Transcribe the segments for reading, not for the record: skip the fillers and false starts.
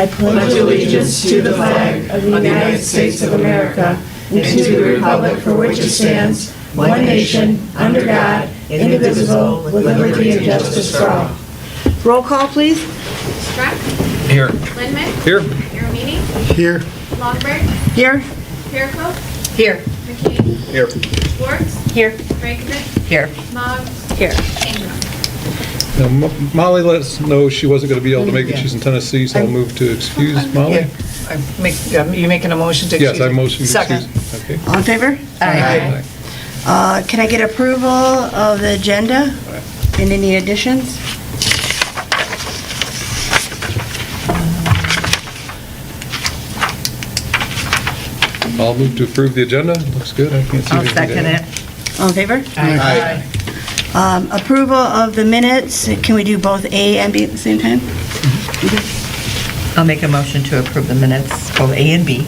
I pledge allegiance to the flag of the United States of America and to the republic for which it stands, one nation, under God, indivisible, with liberty and justice for all. Roll call, please. Struck. Here. Lindman. Here. Aramini. Here. Longberg. Here. Pearcoat. Here. McCain. Here. Schwartz. Here. Frankovic. Here. Moggs. Here. Ingram. Now, Molly let us know she wasn't going to be able to make it. She's in Tennessee, so I'll move to excuse Molly. You making a motion to excuse? Yes, I motion to Second. excuse. Okay. All in favor? Aye. Can I get approval of the agenda and any additions? I'll move to approve the agenda. Looks good. I can't see I'll anything. second to add. it. All in favor? Aye. Approval of the minutes, can we do both A and B at the same time? I'll make a motion to approve the minutes, both A and B.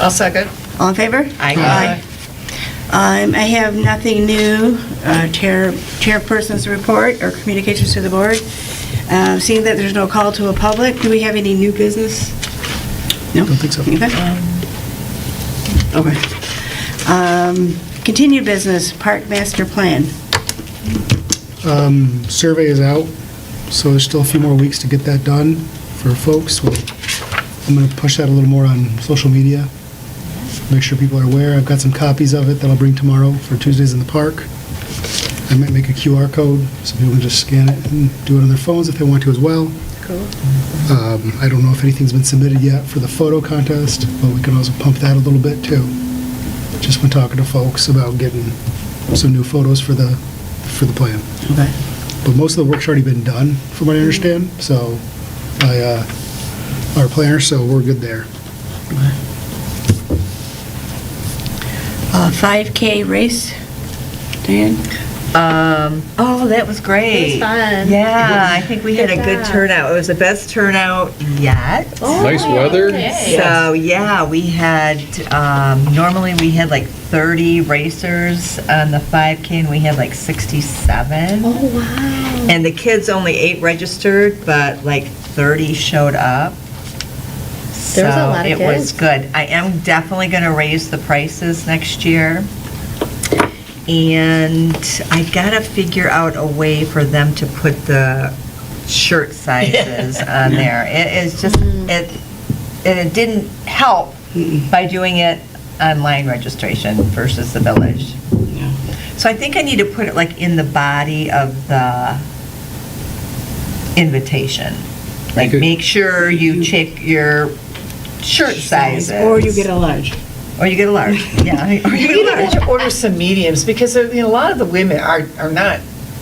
I'll second. All in favor? Aye. I have nothing new, chairperson's report or communications to the board. Seeing that there's no call to a public, do we have any new business? No? Don't think so. Okay. Continued business, park master plan. Survey is out, so there's still a few more weeks to get that done for folks. I'm going to push that a little more on social media, make sure people are aware. I've got some copies of it that I'll bring tomorrow for Tuesdays in the Park. I might make a QR code so people can just scan it and do it on their phones if they want to as well. Cool. I don't know if anything's been submitted yet for the photo contest, but we can also pump that a little bit too. Just been talking to folks about getting some new photos for the plan. Okay. But most of the work's already been done, from what I understand, so, by our planner, so we're good there. 5K race, Diane? Oh, that was great. It was fun. Yeah, I think we had a Good good job. turnout. It was the best turnout yet. Nice weather. So, yeah, we had, normally we had like 30 racers on the 5K, and we had like 67. Oh, wow. And the kids, only 8 registered, but like 30 showed up. There was a lot of So it was kids. good. I am definitely going to raise the prices next year. And I got to figure out a way for them to put the shirt sizes on there. It is just, it didn't help by doing it online registration versus the village. So I think I need to put it like in the body of the invitation. Like, Okay. make sure you check your shirt sizes. Or you get a large. Or you get a large, yeah. Or you You get a need large. to order some mediums, because a lot of the women are not,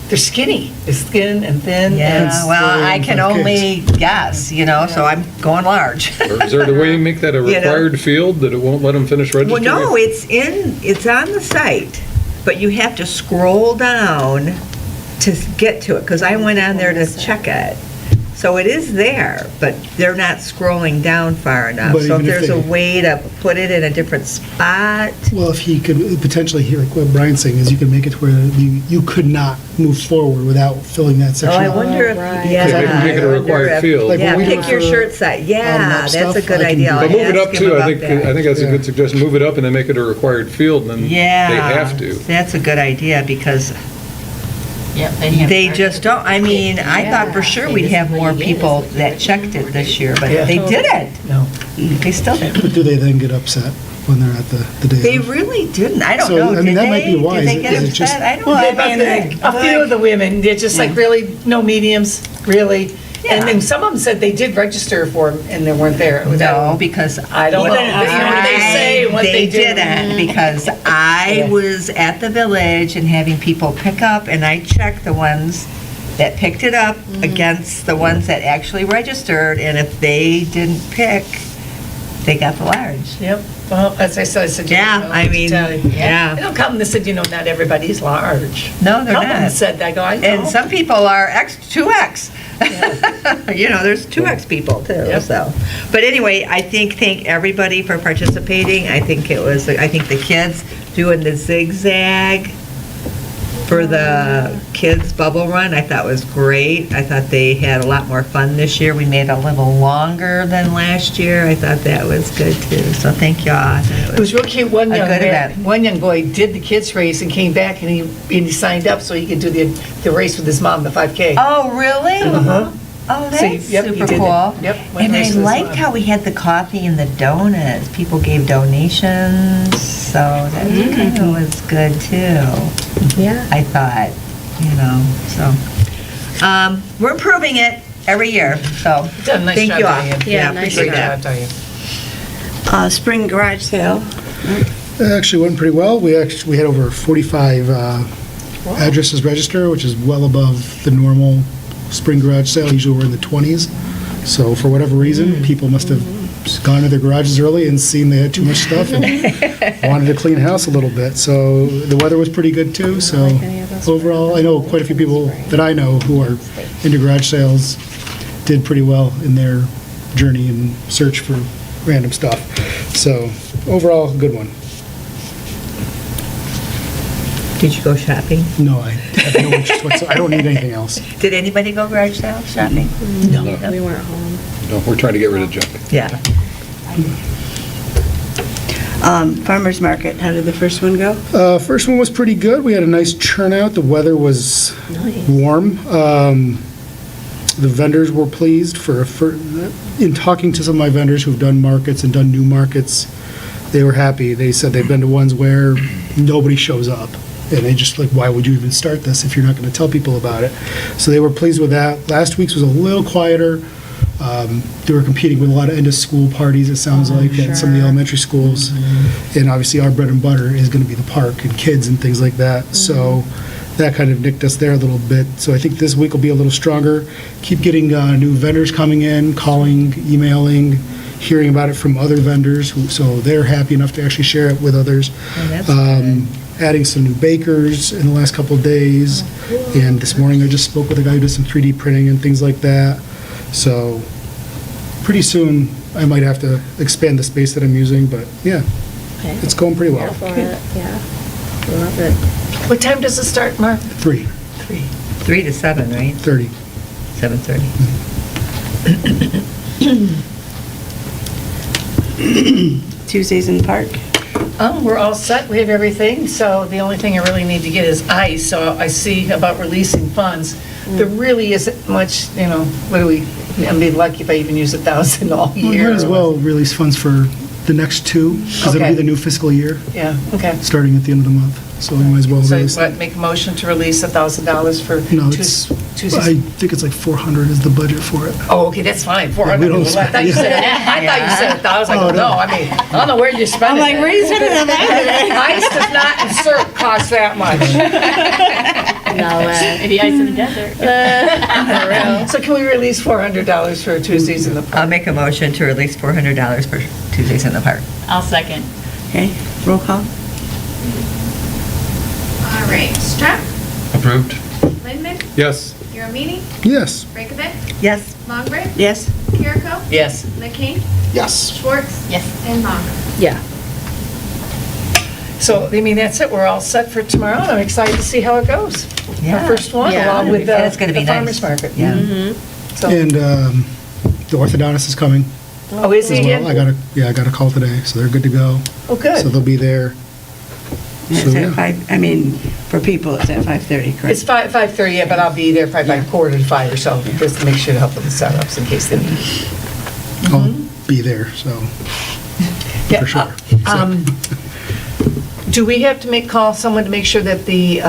they're skinny. They're skin and thin. Yeah, and well, I can 5Ks. only guess, so I'm going large. Or is there a way to make that a You know. required field that it won't let them finish Well, registering? no, it's on the site, but you have to scroll down to get to it, because I went on there to check it. So it is there, but they're not scrolling down far enough. But So if even if there's a they- way to put it in a different spot, Well, if he could potentially, like what Brian's saying, is you can make it where you could not move forward without filling that oh, section I out. wonder if, right. yeah. They can make it a I wonder required if- field. Like Yeah, when we pick do your for shirt size, yeah, automatic that's stuff, a good I can idea. do I'll But move it ask up him too, I about think, that. I think that's a Yeah. good suggestion. Move it up and then make it a required field, and then Yeah. they have to. That's a good idea, because Yep, then you have they to- just don't, I mean, I thought for sure we'd have more people that checked it this year, but Yeah. they didn't. No. They still didn't. But do they then get upset when they're at the day They of? really didn't, I don't So, know, I mean, did that might be they? wise. Did they get Is it just- upset? I don't Well, know. I mean, a few of the women, they're just like, really, no mediums, really? And then some of them said they did register for them and they weren't there. No, because. I don't know. You know what they say and what they do. didn't, because I Yeah. was at the village and having people pick up, and I checked the ones that picked it up against the ones that actually registered, and if they didn't pick, they got the large. Yep. Well, as I said, you Yeah, know, I mean, tell you. yeah. They don't come and they said, not everybody's large. No, they're Couple of them not. said that, I go, I know. And some people are 2X. There's 2X people too, Yep. so. But anyway, thank everybody for participating. I think the kids doing the zigzag for the kids' bubble run. I thought was great. I thought they had a lot more fun this year. We made it a little longer than last year. I thought that was good too. So thank y'all. I thought It was real cute. One A young good man, event. one young boy did the kids race and came back and he signed up so he could do the race with his mom, the 5K. Oh, really? Uh-huh. Oh, So, that's yep, he super did it. cool. Yep, went And I race with his liked mom. how we had the coffee and the donuts. People gave donations, so that kind of was good too. Yeah. I thought, so. We're improving it every year, so Done a nice thank job, you all. Diane. Yeah, nice appreciate Great that. job, Diane. Spring garage sale. It actually went pretty well. We had over 45 addresses register, which is well above the normal spring garage sale. Usually we're in the 20s. So for whatever reason, people must have gone to their garages early and seen they had too much stuff and wanted to clean house a little bit. So the weather was pretty good too. So overall, I know quite a few people that I know who are into garage sales did pretty well in their journey and search for random stuff. So overall, good one. Did you go shopping? No, I have no interest whatsoever. I don't need anything else. Did anybody go garage sale shopping? No, We weren't home. no, we're trying to get rid of junk. Yeah. Farmer's market, how did the first one go? First one was pretty good. We had a nice turnout. The weather was Nice. warm. The vendors were pleased in talking to some of my vendors who've done markets and done new markets, they were happy. They said they've been to ones where nobody shows up. And they just like, why would you even start this if you're not going to tell people about it? So they were pleased with that. Last week's was a little quieter. They were competing with a lot of end-of-school parties, it sounds like, at some of the elementary schools. And obviously, our bread and butter is going to be the park and kids and things like that. So that kind of nicked us there a little bit. So I think this week will be a little stronger. Keep getting new vendors coming in, calling, emailing, hearing about it from other vendors, so they're happy enough to actually share it with others. Oh, that's good. Adding some new bakers in the last couple of days. And this morning, I just spoke with a guy who does some 3D printing and things like that. So pretty soon, I might have to expand the space that I'm using, but yeah, Okay. it's going pretty Go well. for it, yeah. Love it. What time does it start, Mark? 3:30. 3 to 7, right? 7:30. Tuesdays in the park? We're all set, we have everything, so the only thing I really need to get is ice, so I see about releasing funds. There really isn't much, what do we, I'd be lucky if I even use 1,000 all We year. might as well release funds for the next two, because it'll Okay. be the new fiscal year, Yeah, okay. starting at the end of the month. So we might as well So release. what, make a motion to release $1,000 for No, Tuesdays? I think it's like 400 is the budget for it. Oh, okay, that's fine, 400. We don't Well, I thought you said, I thought you said 1,000, I Oh, go, no. no, I mean, I don't know where you're spending it. where are you spending that? Ice does not insert cost that much. No way. Maybe ice in the desert. So can we release $400 for Tuesdays in the I'll park? make a motion to release $400 for Tuesdays in the Park. I'll second. Okay, roll call? All right, Strack, Approved? Lindman, Yes. Giromini, Yes. Breakovic, Yes. Longbridge, Yes? Kirko, Yes. McCain, Yes. Schwartz, Yes. and Monger. Yeah. So, I mean, that's it, we're all set for tomorrow, and I'm excited to see how it goes. Our Yeah. first one, Yeah. along with And it's gonna be the nice. farmer's market. Yeah. So, And the orthodontist is coming oh, is he as well. again? I got a call today, so they're good to go. Oh, So good. they'll be there. It's So, yeah. at 5, for people, it's at 5:30, correct? It's 5:30, yeah, but I'll be there probably by 4:45 or so, just to make sure to help with the setups in case they need. I'll be there, so, Yeah, for sure. Do we have to someone to make sure that the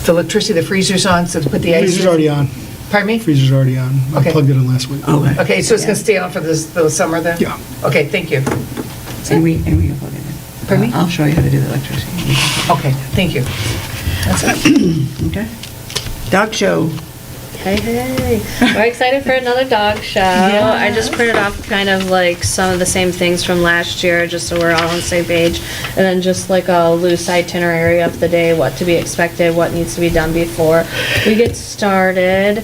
electricity, the freezer's on, so to put the ice in? Freezer's already on. Pardon me? Freezer's already on. I Okay. plugged it in last week. Okay. Okay, so it's going to stay on for the summer then? Yeah. Okay, thank you. And we can plug it in. Pardon me? I'll show you how to do the electricity. Okay, thank you. That's it. Okay. Dog show. Hey, hey. We're excited for another dog show. I just printed off kind of like some of the same things from last year, just so we're all on the same page. And then just like a loose itinerary of the day, what to be expected, what needs to be done before we get started.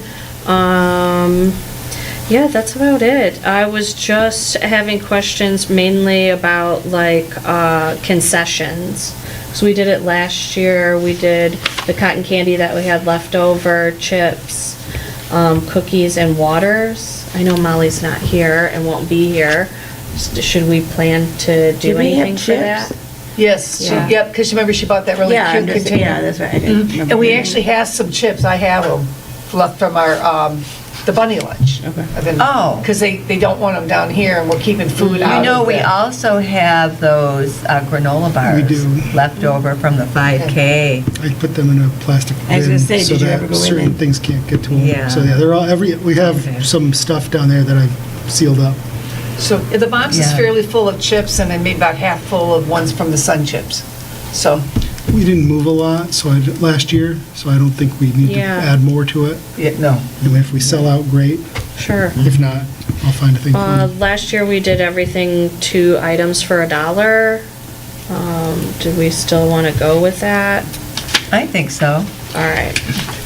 Yeah, that's about it. I was just having questions mainly about like concessions. So we did it last year. We did the cotton candy that we had left over, chips, cookies and waters. I know Molly's not here and won't be here. Should we plan to do Did we have anything for that? chips? Yes, Yeah. yep, because remember she bought that really Yeah, cute that's- container. yeah, that's right. I didn't remember And we doing actually have some chips, I have them, left from our, the bunny lunch. Okay. Oh. Because they don't want them down here, and we're keeping food You out know, of we the- also have those granola bars. do. Left over from the 5K. I put them in a plastic I was gonna bin say, so did you ever that go in certain and- things can't get to them. Yeah. So yeah, they're all, we Okay. have some stuff down there that I've sealed up. So the box is Yeah. fairly full of chips, and I made about half full of ones from the Sun Chips. So, We didn't move a lot, last year, so I don't think we need to Yeah. add more to it. yeah, no. And if we sell out, great. Sure. If not, I'll find a thing for them. Last year we did everything 2 items for $1. Do we still want to go with that? I think so. All right.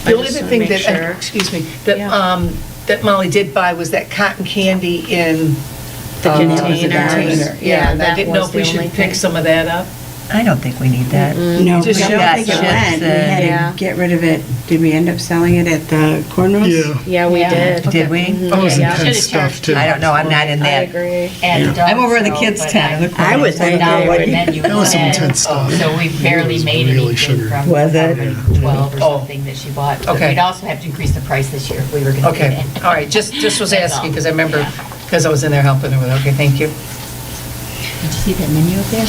The I only just other wanna thing make that, sure. excuse me, Yeah. that Molly did buy was that cotton candy in The the containers. container. Yeah, Yeah, and I that didn't know was if we the only should pick thing. some of that up. I don't think we need that. No, Just I got don't think it chips went. We and- Yeah. had to get rid of it. Did we end up selling it at the cornrows? Yeah. Yeah, we Yeah. did. Did we? That was Yeah. intense Should've stuff charged too. I don't know, I'm not in I that. agree. And I'm over in the also, kids' but tent in the corner. I was $1 thinking, what- menu That was some and intense stuff. So we It barely was made really anything sugar. from Was it? 12 or Oh. something that she bought. But Okay. we'd also have to increase the price this year if we were going to do Okay, that. all right, just was That's asking, all. because I remember, Yeah. because I was in there helping her with, okay, thank you. Did you see that menu up there?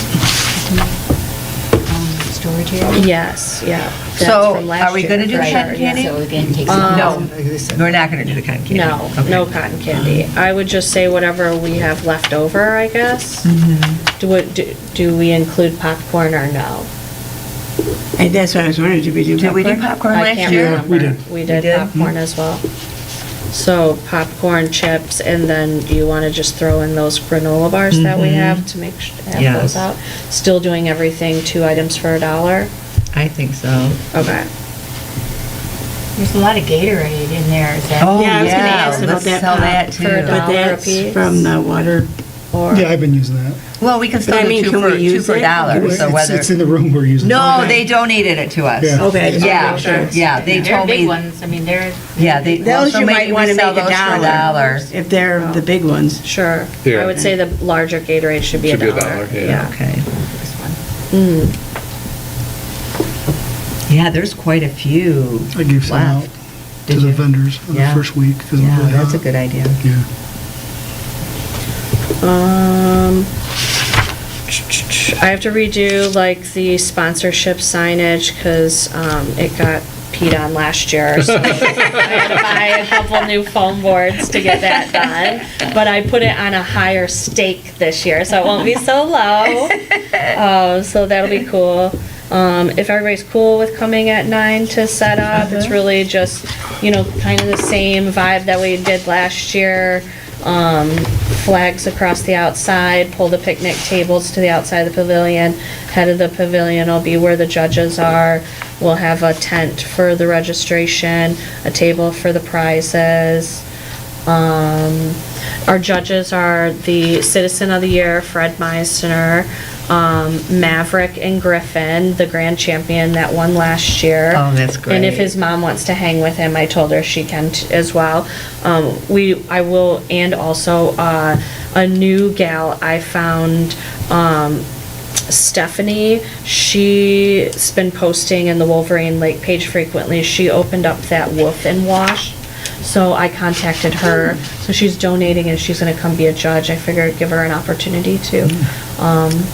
Storage area? Yes, yeah. That's So, from last are we year, gonna do for cotton sure, yeah. candy? So again, take Um, some. No, like I said. We're not going to do the cotton candy. No, Okay. no cotton candy. I would just say whatever we have left over, I guess. Do we include popcorn or no? That's what I was wondering, did we do Did we do popcorn? popcorn I last can't year? remember. we did. We did did? popcorn as well. So popcorn, chips, and then do you want to just throw in those granola bars that we have to make, have Yes. those out? Still doing everything 2 items for $1? I think so. Okay. There's a lot of Gatorade in there. Is that? Oh, Yeah, I was gonna yeah, ask about let's that sell pop that for too. $1. But that's apiece? from the water. Or, Yeah, I've been using that. Well, we can still But I do mean, two can for we use it? $1, so whether. It's in the room we're using. No, Okay. they donated it to us. Yeah. Okay, I just wanna Yeah, make sure. yeah, they They're told big me, ones. I mean, they're. yeah, they, well, Those so you maybe might we want to sell make those for $1. if they're the big ones. sure. Yeah. I would say the larger Gatorade should be Should be $1. $1, yeah. Okay. This one. Yeah, there's quite a few. I gave some Wow. out to Did the you? vendors on the Yeah. first week. 'cause it was Yeah, really that's a hot. good idea. Yeah. I have to redo like the sponsorship signage because it got peed on last year. So I had to buy a couple new foam boards to get that done. But I put it on a higher stake this year, so it won't be so low. So that'll be cool. If everybody's cool with coming at 9 to set up, it's really just, kind of the same vibe that we did last year. Flags across the outside, pull the picnic tables to the outside of the pavilion. Head of the pavilion will be where the judges are. We'll have a tent for the registration, a table for the prizes. Our judges are the Citizen of the Year, Fred Meisner, Maverick and Griffin, the grand champion that won last year. Oh, that's great. And if his mom wants to hang with him, I told her she can as well. I will, and also a new gal I found, Stephanie. She's been posting in the Wolverine Lake page frequently. She opened up that Woof and Wash. So I contacted her. So she's donating and she's going to come be a judge. I figured I'd give her an opportunity to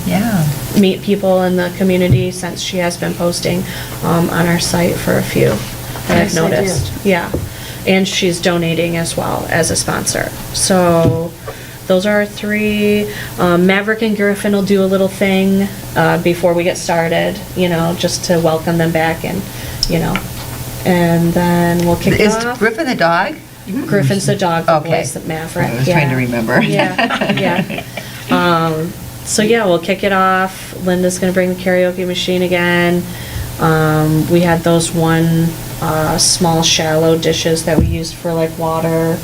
Yeah. meet people in the community since she has been posting on our site for a few that I've Nice idea. noticed. Yeah. And she's donating as well as a sponsor. So those are our 3. Maverick and Griffin will do a little thing before we get started, just to welcome them back and, and then we'll kick it Is off. Griffin the dog? Griffin's the dog, the Okay. boy's the Maverick. I was trying to yeah. remember. Yeah, yeah. So yeah, we'll kick it off. Linda's gonna bring the karaoke machine again. We had those small shallow dishes that we used for like water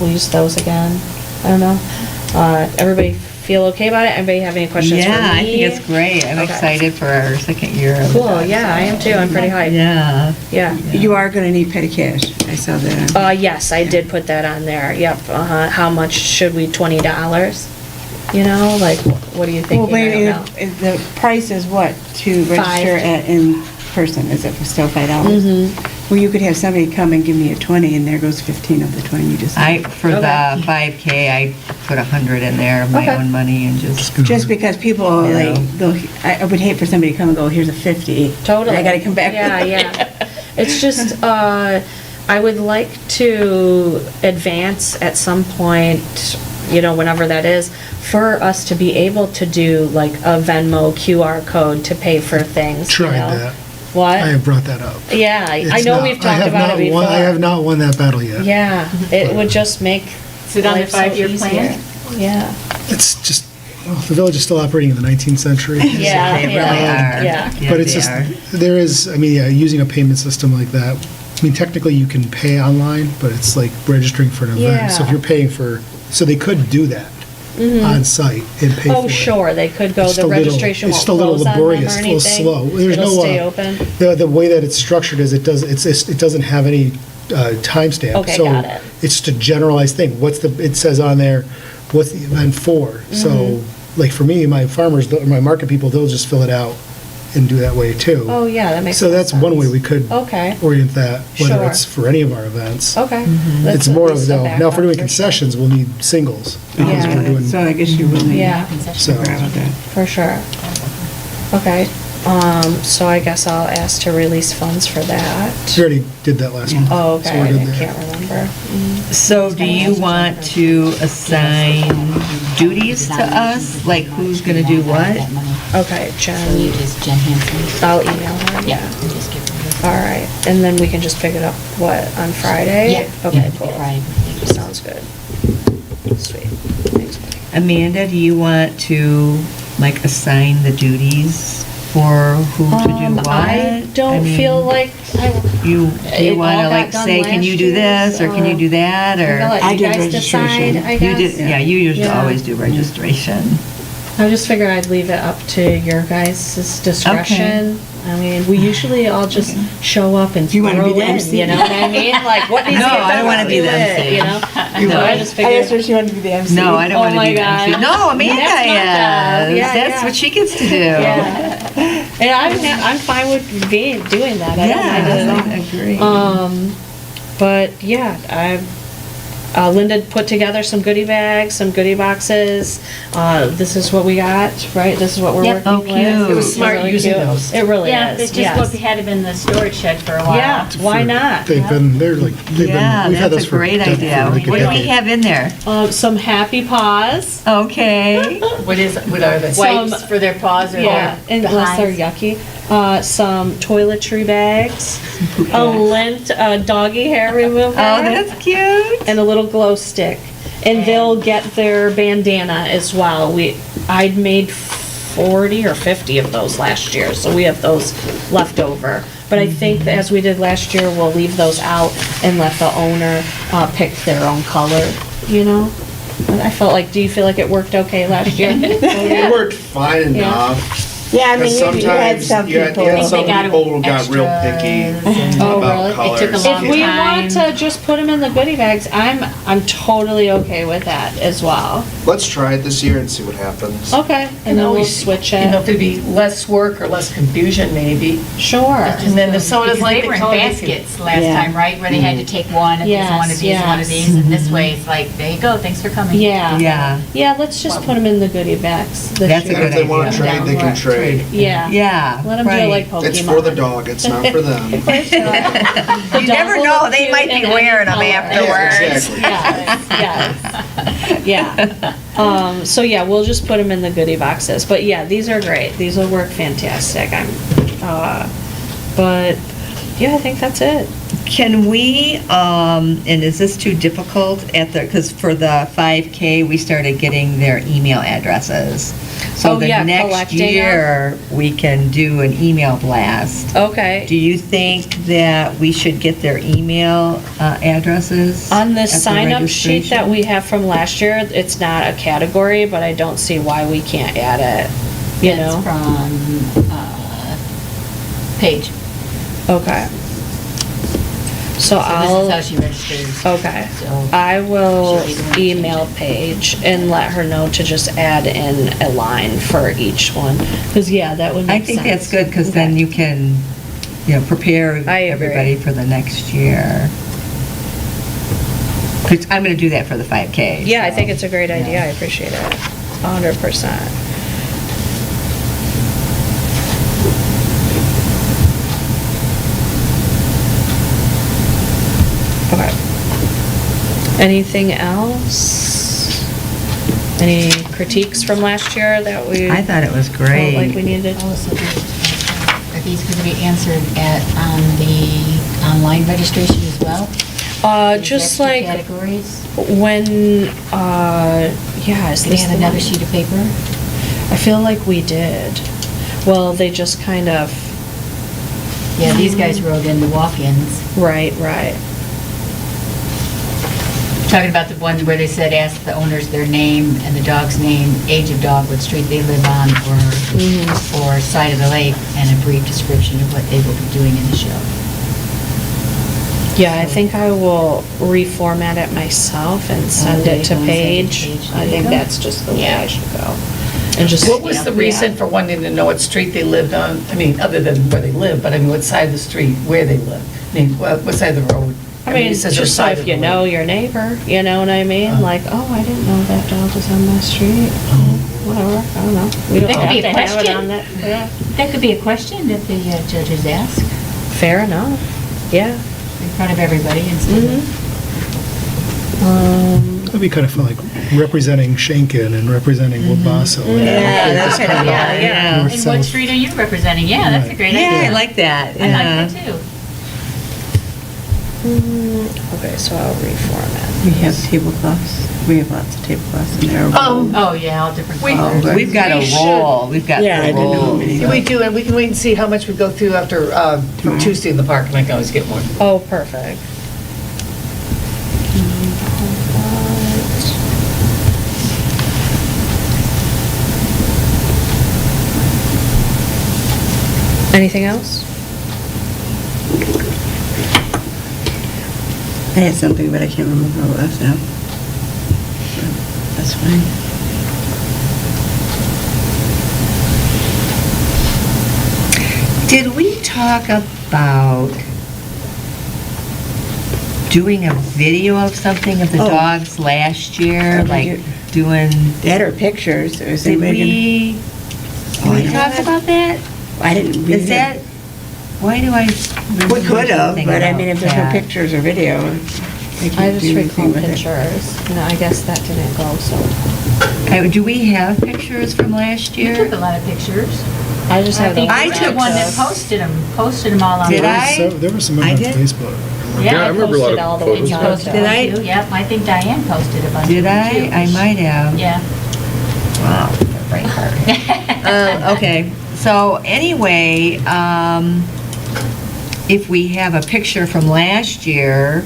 we'll use those again. I don't know. Everybody feel okay about it? Anybody have any questions for me? Yeah, I think it's great. I'm Okay. excited for our second year. of the Cool, dog yeah, I am too. I'm pretty hyped. Yeah. Yeah. You are gonna need petty cash. I saw that. Yes, I did put that on there. Yep. How much should we, $20? You know, like, what do you think? Well, wait, the price is what to register in person? Is it still $5? Mm-hmm. Well, you could have somebody come and give me a 20, and there goes 15 of the 20 you just. For the 5K, I put 100 in there of my Okay. own money and just. Just because people Yeah. I would hate for somebody to come and go, here's a 50. Totally. I gotta come back. Yeah, yeah. It's just, I would like to advance at some point, you know, whenever that is, for us to be able to do like a Venmo QR code to pay for things. you Tried know? that. What? I have brought that up. Yeah, I It's know not- we've talked about it before. I have not won that battle yet. Yeah, it would just make Is it on the life so 5-year easier. plan? Yeah. It's just, well, the village is still operating in the 19th century. Yeah, They really yeah, are. yeah. Yeah, But it's they just, are. there is, I mean, yeah, using a payment system like that, I mean, technically you can pay online, but it's like registering for an event. So if Yeah. you're paying for, so they could do that on site and pay for it. Oh, sure, they could go, It's the still little- registration it's won't still a little close on them or laborious, a little anything? slow. There's It'll no, stay open? The way that it's structured is it doesn't have any timestamp. Okay, got it. So it's just a generalized thing. It says on there, what's the event for? So, Mm-hmm. like for me, my farmers, my market people, they'll just fill it out and do that way too. Oh, yeah, that makes So sense. that's one way we could Okay, orient that, whether Sure. it's for any of our events. okay. It's That's more at of least the, a now if we're backup doing for sure. concessions, we'll need singles. Because Yeah. we're doing, So I guess you will need. Yeah, so, for sure. Okay, so I guess I'll ask to release funds for that. we already did that last month. Oh, so okay, we're I good there. can't remember. So do you want to assign duties to us? Like who's going to do what? Okay, So you Jen, just Jen Hanson? I'll email her. Yeah, and just give her. All right, and then we can just pick it up, what, on Friday? Yeah. Okay, Yeah, cool. Friday. Sounds good. Sweet. Thanks, buddy. Amanda, do you want to like assign the duties for who to do what? I don't mean, feel like I. You, do you It want all to got like done say, can you last do year, this, or can you so- do that, I'm gonna or? let I you did guys decide, registration. I You guess. did, yeah, you usually Yeah. always do registration. I just figured I'd leave it up to your guys' discretion. I mean, we usually all just show up and You wanna be throw the in, MC? you know what I mean? Like, what needs to No, get done? I don't wanna let's be do the it, MC. You know? So I just I figured. asked her if she wanted to be the MC. No, I don't Oh want to my be the MC. God. No, Amanda That's my job. is. Yeah, That's yeah. what she gets to do. Yeah. And I'm fine with doing that. I don't mind it at all. I agree. But yeah, Linda put together some goodie bags, some goodie boxes. This is what we got, right? This is what we're Yep. working Oh, with. cute. It was It's smart really using cute. those. It really Yeah, is. it's just yes. what we had them in the storage shed for a while. Yeah, why not? They've been, they're like, they've Yeah, been, we've had that's those a for. great idea. like a What do we decade. have in there? Some happy paws. Okay. What are they? Wipes for their paws or Yeah, their unless they're behinds. yucky. Some toiletry bags, a lint doggy hair remover. Oh, that's cute. And a little glow stick. And they'll get their bandana as well. I'd made 40 or 50 of those last year, so we have those left over. But I think that as we did last year, we'll leave those out and let the owner pick their own color, you know? And I felt like, do you feel like it worked okay last year? It worked fine Yeah. enough. Yeah, I mean, Because you had sometimes some you had people. some They got people who got real extras picky and- Oh, about really? It colors. took a long If we time. want to just put them in the goodie bags, I'm totally okay with that as well. Let's try it this year and see what happens. Okay, and then we'll switch You know, it. if there'd be less work or less confusion maybe. Sure. And then if someone doesn't Because like they the were in color, they can- baskets last Yeah. time, right? Where they had to take one, if there's one of these, one of Yes, these, and this way it's like, there you go, thanks for coming. Yeah. Yeah. Yeah, let's just put them in the goodie bags this That's a year. And if they want to idea. trade, they can trade. Yeah. Yeah. Let them do it like right. Pokemon. It's for the dog, it's not for them. You never know, they might be wearing them afterwards. Yeah, exactly. Yes, yeah. So yeah, we'll just put them in the goodie boxes. But yeah, these are great. These will work fantastic. But Yeah, I think that's it. Can we, and is this too difficult because for the 5K, we started getting their email addresses. So Oh, yeah, the next collecting them. year, we can do an email blast. Okay. Do you think that we should get their email addresses? On the at sign-up sheet that registration? we have from last year, it's not a category, but I don't see why we can't add it, you That's know? from Paige. Okay. So So this is I'll, how she registers. okay. So I will she'll be the one to email change Paige and let her know to just add in a line for each one. Because, yeah, that would I make think sense. that's good, because then Okay. you can, prepare I agree. everybody for the next year. 'Cause I'm going to do that for the 5K. Yeah, I so, think it's a great idea. yeah. I appreciate it. 100%. Okay. Anything else? Any critiques from last year that we I thought it was felt like we great. needed? Oh, so are these going to be answered on the online registration as well? These Just extra like Categories? when, yeah, is Do they this have the another one? sheet of paper? I feel like we did. Well, they just kind of, Yeah, these guys wrote in the walk-ins. right. Talking about the ones where they said, ask the owners their name and the dog's name, age of dog, what street they live on, or side of the lake, and a brief description of what they will be doing in the show. Yeah, I think I will reformat it myself and send there it you to go, send it to Paige. Paige. I There think you go. that's just the way Yeah. I should go. And just. What was the yeah. reason for wanting to know what street they lived on? I mean, other than where they live, but I mean, what side of the street, where they live? I mean, what side of the road? I mean, it says their just so side if of you the know road. your neighbor, you know what I mean? Like, oh, I didn't know that dog was on my street. Whatever, I don't know. We don't That could have be to a have it question. on that. Yeah. That could be a question that the judges ask Fair enough. Yeah. in front of everybody instead of... That'd be kind of fun, like representing Schenken and representing Wabasso. Yeah, that's kind of, yeah. North, And south. what street are you representing? Yeah, that's a great idea. Yeah, I like that. I yeah. like that too. Okay, so I'll reformat. We have tablecloths. We have lots of tablecloths in there. Oh, yeah, all different We- colors. We've got We a should- roll. We've got Yeah, I the didn't know how roll. many. We do, and we can wait and see how much we go through after, from Tuesday in the park, and I can always get more. Oh, perfect. Anything else? I had something, but I can't remember what it was now. That's fine. Did we talk about doing a video of something of the Oh. dogs last year? Oh, Like you- doing, That or pictures, or is did anybody we, Oh, I we don't- talk about that? I didn't read Is that, why do I? We could have, but I mean, if there's no that? pictures or video, I I can't just do recall anything with it. pictures. No, I guess that didn't go, so. Do we have pictures from last You year? took a lot of pictures. I just I have the. think I you were the took one that some. posted them all on. Did the- I? There were some I on did? Facebook. Yeah, I remember a lot posted of all the photos. ones You on posted too. Did I? them too. Yep, I think Diane posted a bunch of Did them I? too. I might have. Yeah. Wow, brain fart. Okay, so anyway, if we have a picture from last year,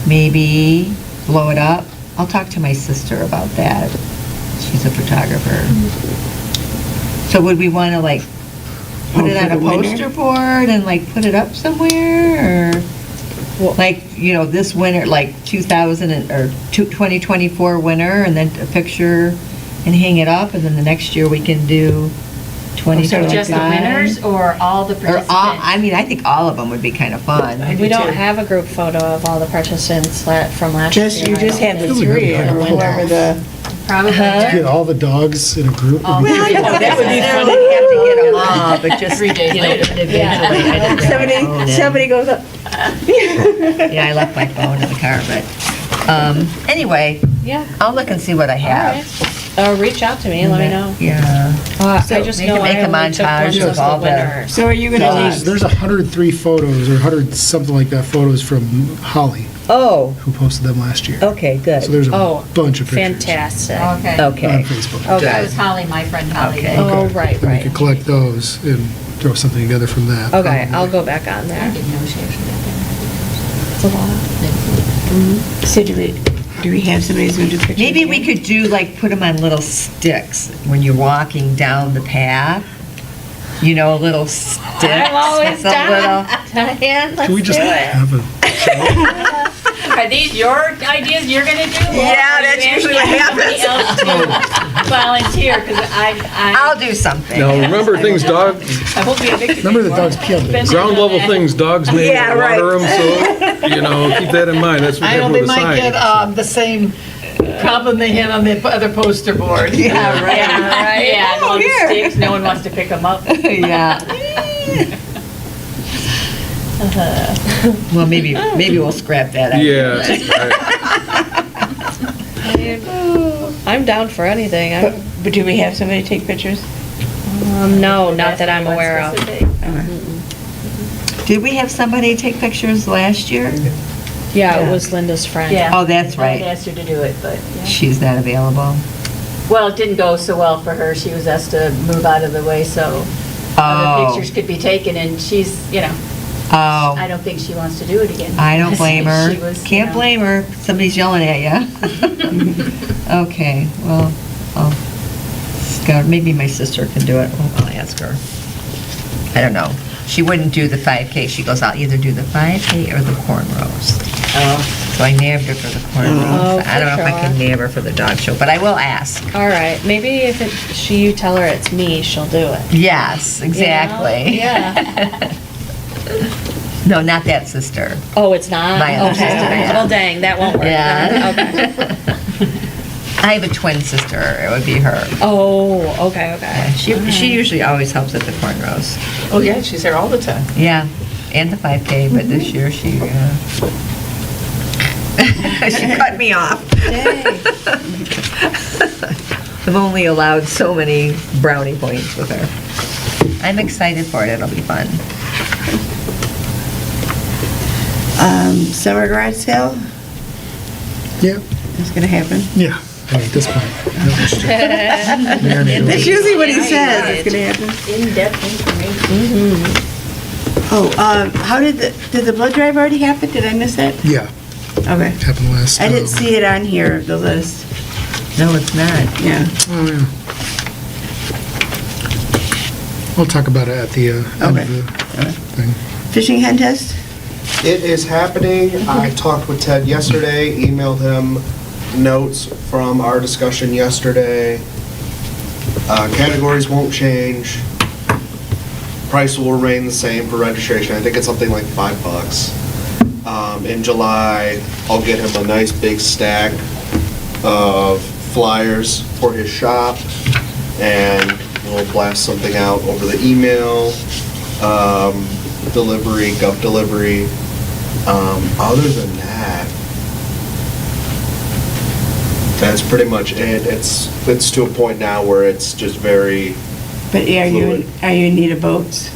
maybe blow it up. I'll talk to my sister about that. She's a photographer. So would we want to like put Oh, it for on a the winter? poster board and like put it up somewhere, or? Like, this winter, like 2024 winter, and then a picture and hang it up, and then the next year we can do 2025. Just the winners or all the Or participants? I think all of them would be kind of fun. I do We don't too. have a group photo of all the participants from last year. You just I had the don't Really three, good or photos. whoever the, Probably. Get all the dogs in a group. Oh. would be Well, good. That would be fun. Have to get them all, but just 3 days later. individually. I didn't bring my phone in. somebody goes up. Yeah, I left my phone in the car, but, anyway, Yeah. I'll look and see what I All have. right. reach out to me, let me know. Yeah. I So just we know can make I a only took montage glimpses of all of the the- winter. So are you gonna There's leave? 103 photos, or 100 something like that, photos from Holly, Oh, who posted them last year. okay, So good. there's Oh, a bunch of pictures. Fantastic. Okay. On Okay. Facebook. Okay. That was Holly, my friend Holly. Okay. Oh, right, Then we could right. collect those and throw something together from that. Okay, probably. I'll go back on I there. didn't know she actually got that. It's a lot. So do we have somebody who's gonna do pictures? Maybe we could do, like, put them on little sticks when you're walking down the path. You know, little sticks. I'm always with a down. Diane, let's Can we do just it. have a, Are these your ideas you're gonna do? Or Yeah, are you that's usually asking what somebody else to volunteer, because I'll do something. Now, remember things dog, I won't be a victim. remember the dogs pee on the ground level things, dogs name Yeah, and right. water them, so, you know, keep that in mind, that's what I they know have they with the might sign. get the same problem they had on the other poster board. Yeah, right. Yeah, right, yeah, Oh, all the here. sticks, no one wants to pick them up. Yeah. Well, maybe we'll scrap that idea. Yeah, right. I'm down for anything. But do we have somebody take pictures? No, not that I'm aware of. Did we have somebody take pictures last year? Yeah, it was Linda's friend. Yeah. Oh, that's I right. had asked her to do it, but, yeah. She's not available. Well, it didn't go so well for her. She was asked to move out of the way so other Oh. pictures could be taken, and she's, Oh, I don't think she wants to do it again. I don't blame her. She was, Can't blame her. Somebody's yelling at you. Okay, well, maybe my sister can do it. Oh, I'll ask her. I don't know. She wouldn't do the 5K. She goes, I'll either do the 5K or the corn roast. So I nabbed her for the corn Oh, roast. I don't know if I can nab her for the dog show, but I will ask. All right, maybe if you tell her it's me, she'll do it. Yes, exactly. Yeah. No, not that sister. Oh, it's not? My other Okay. sister, yeah. Well, dang, that won't work. Yeah. Okay. I have a twin sister. It would be her. Oh, okay, okay. She usually always helps at the corn roast. Oh, yeah, she's there all the time. Yeah, and the 5K, but this year she she cut me off. I've only allowed so many brownie points with her. I'm excited for it. It'll be fun. Summer garage sale yeah, is gonna happen. yeah, at this point. That's usually what he says, it's gonna happen. In-depth information. Oh, how did the blood drive already happen? Did I miss that? Yeah, Okay. happened last. I didn't see it on here, the list. No, it's not. Yeah. Oh, yeah. We'll talk about it at the end Okay. of the thing. Fishing hen test? It is happening. I talked with Ted yesterday, emailed him notes from our discussion yesterday. Categories won't change. Price will remain the same for registration. I think it's something like $5. In July, I'll get him a nice big stack of flyers for his shop, and we'll blast something out over the email, delivery, gov delivery. Other than that, that's pretty much it. It's to a point now where it's just very, But are Fluid. you in need of boats?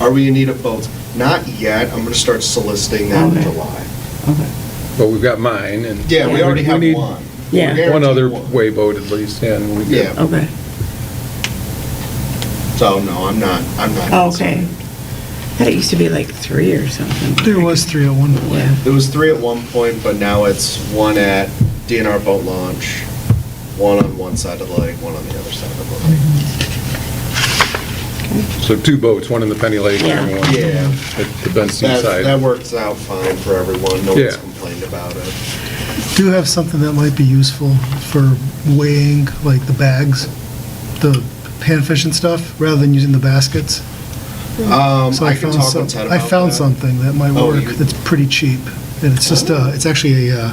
are we in need of boats? Not yet. I'm gonna start soliciting that in Okay. July. Okay. But we've got mine, and. Yeah, we already have need one. Yeah. We're One other guaranteed one. way boat at least, yeah, and we Yeah. get, Okay. So, no, I'm not. Okay. I thought it used to be like 3 or something. There was 3 at one point. Yeah. There was 3 at one point, but now it's one at DNR boat launch, one on one side of the lake, one on the other side of the lake. so 2 boats, one in the Penny Lake and one Yeah. at the Benston That side. works out fine for everyone. No one's Yeah. complained about it. Do have something that might be useful for weighing, like the bags, the panfish and stuff, rather than using the baskets. So I can talk with Ted about I found that. something that might Oh, work you- that's pretty cheap. And it's just, it's actually a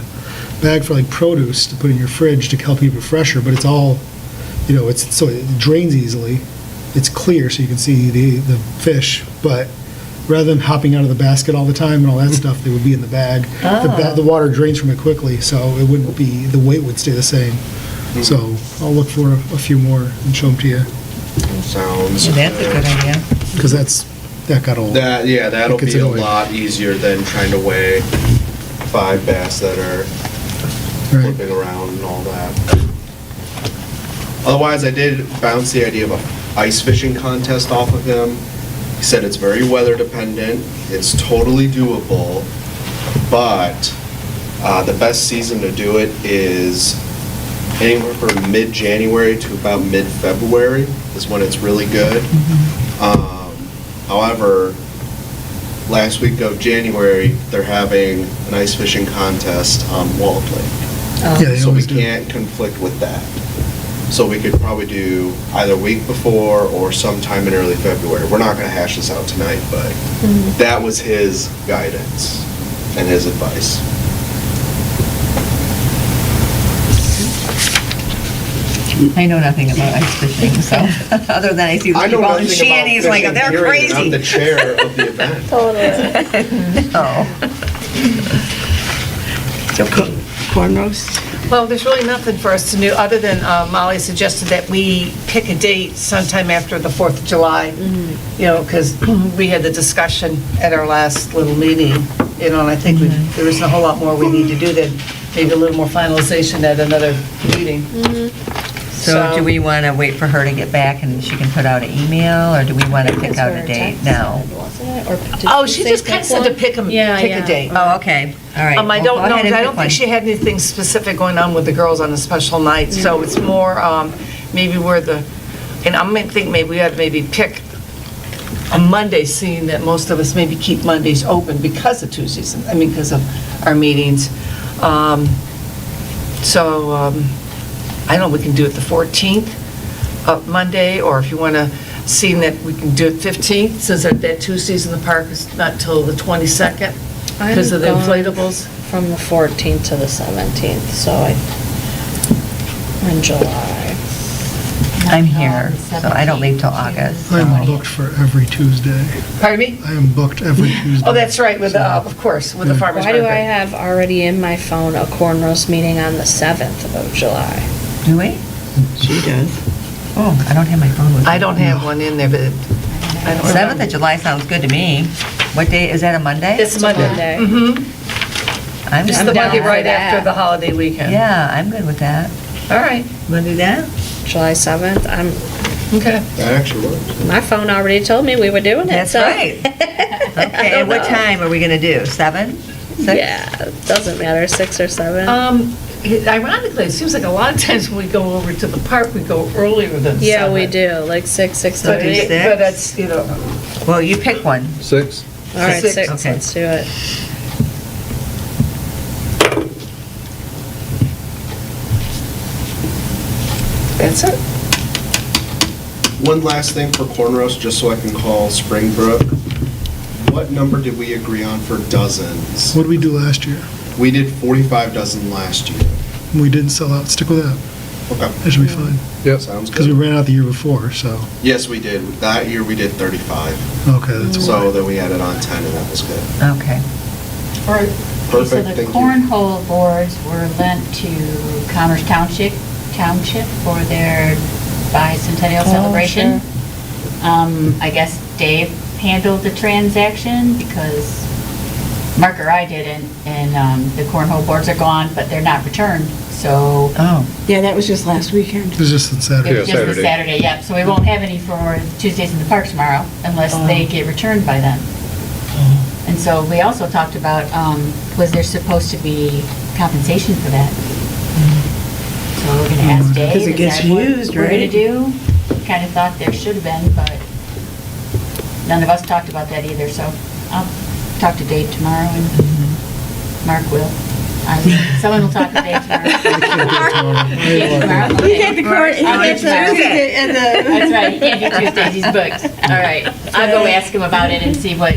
bag for like produce to put in your fridge to help keep it fresher, but it's all, so it drains easily. It's clear so you can see the fish, but rather than hopping out of the basket all the time and all that stuff, they would be in the bag. The water drains from it quickly, so it wouldn't be, the weight would stay the same. So I'll look for a few more and show them to you, Sounds That's a good idea. because that got old. That'll It gets be a annoying. lot easier than trying to weigh 5 bass that are Right. flipping around and all that. Otherwise, I did bounce the idea of a ice fishing contest off of him. He said it's very weather dependent, it's totally doable, but the best season to do it is anywhere from mid-January to about mid-February is when it's really good. However, last week of January, they're having an ice fishing contest on Walled Lake. Yeah, they So we always do. can't conflict with that. So we could probably do either week before or sometime in early February. We're not gonna hash this out tonight, but that was his guidance and his advice. I know nothing about ice fishing, so, other than I see the I know people out in nothing about shanties, like, fishing, they're period, and I'm the crazy. chair of the event. No. Corn roast? Well, there's really nothing for us to do, other than Molly suggested that we pick a date sometime after the 4th of July, you know, because we had the discussion at our last little meeting, you know, and I think there isn't a whole lot more we need to do than maybe a little more finalization at another meeting. So do we want to wait for her to get back and she can put out an email, or do we want to pick out a date now? Oh, she just kind of said to pick a date. Oh, okay, all right. I Well, don't go know, ahead and I pick don't one. think she had anything specific going on with the girls on a special night, so it's more, maybe where and I'm thinking maybe we ought to maybe pick a Monday, seeing that most of us maybe keep Mondays open because of Tuesdays, because of our meetings. I don't know, we can do it the 14th of Monday, or if you want to, seeing that we can do it 15th, since that Tuesdays in the park is not till the 22nd, because of the inflatables. From the 14th to the 17th, so in July. I'm here, so I don't leave till August. so- I'm booked for every Tuesday. Pardon me? I am booked every Tuesday. Oh, that's right, with, of course, with the farmer's Why do I market. have already in my phone a corn roast meeting on the 7th of July? Do we? She does. Oh, I don't have my phone with me. I don't have one in there, but I don't 7th remember. of July sounds good to me. What day, is that a Monday? It's Monday. Monday. I'm It's I'm the down Monday for right that. after the holiday weekend. Yeah, I'm good with that. All right, Want to do that? July 7th, okay. That actually works. my phone already told me we were doing it, That's so. right. Okay, and what time are we going to do? 7? 6? Yeah, it doesn't matter, 6 or 7. Ironically, it seems like a lot of times when we go over to the park, we go earlier than 7. Yeah, we do, like 6, But 6:30. Six? that's, you know, Well, you pick one. 6? All right, 6. 6, Okay. let's do it. that's it. One last thing for corn roast, just so I can call Springbrook. What number did we agree on for dozens? What did we do last year? We did 45 dozen last year. We didn't sell out. Stick with that. Okay. That should be fine. Yep. Sounds Because we good. ran out the year before, so, Yes, we did. That year we did 35. okay, that's So why. then we added on 10 and that was good. Okay. All right. So Perfect, the thank you. cornhole boards were lent to Commerce Township for their bicentennial celebration. I guess Dave handled the transaction because Mark or I didn't, and the cornhole boards are gone, but they're not returned, so Oh, Yeah, that was just last weekend. It was just on it Saturday. was just the Saturday, yep. So we won't have any for Tuesdays in the Park tomorrow unless they get returned by then. And so we also talked about, was there supposed to be compensation for that? So we're gonna ask Dave. 'Cause it is gets that what used, We're gonna right? do. Kind of thought there should have been, but none of us talked about that either, so I'll talk to Dave tomorrow and Mark will. Someone will talk to Dave tomorrow. Dave tomorrow? He Okay. had the corn, he Mark had tomorrow. Tuesday and the. That's right, he can't do Tuesdays, he's booked. All right, I'll go ask him about it and see what,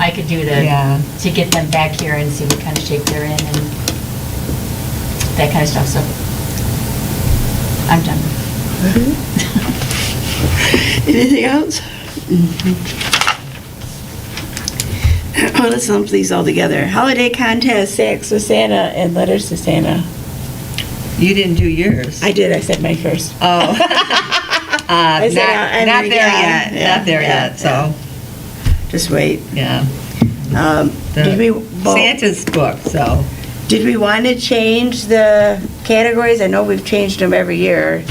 I could do Yeah. to get them back here and see what kind of shape they're in and that kind of stuff, so. I'm done. Anything else? Oh, let's lump these all together. Holiday contest, sacks with Santa and letters to Santa. You didn't do yours. I did, I said May 1st. Oh. I said, and Not then, there yeah, yet, not there yeah, yet, so, Just wait. yeah. Did we, Santa's book, so. did we want to change the categories? I know we've changed them every year.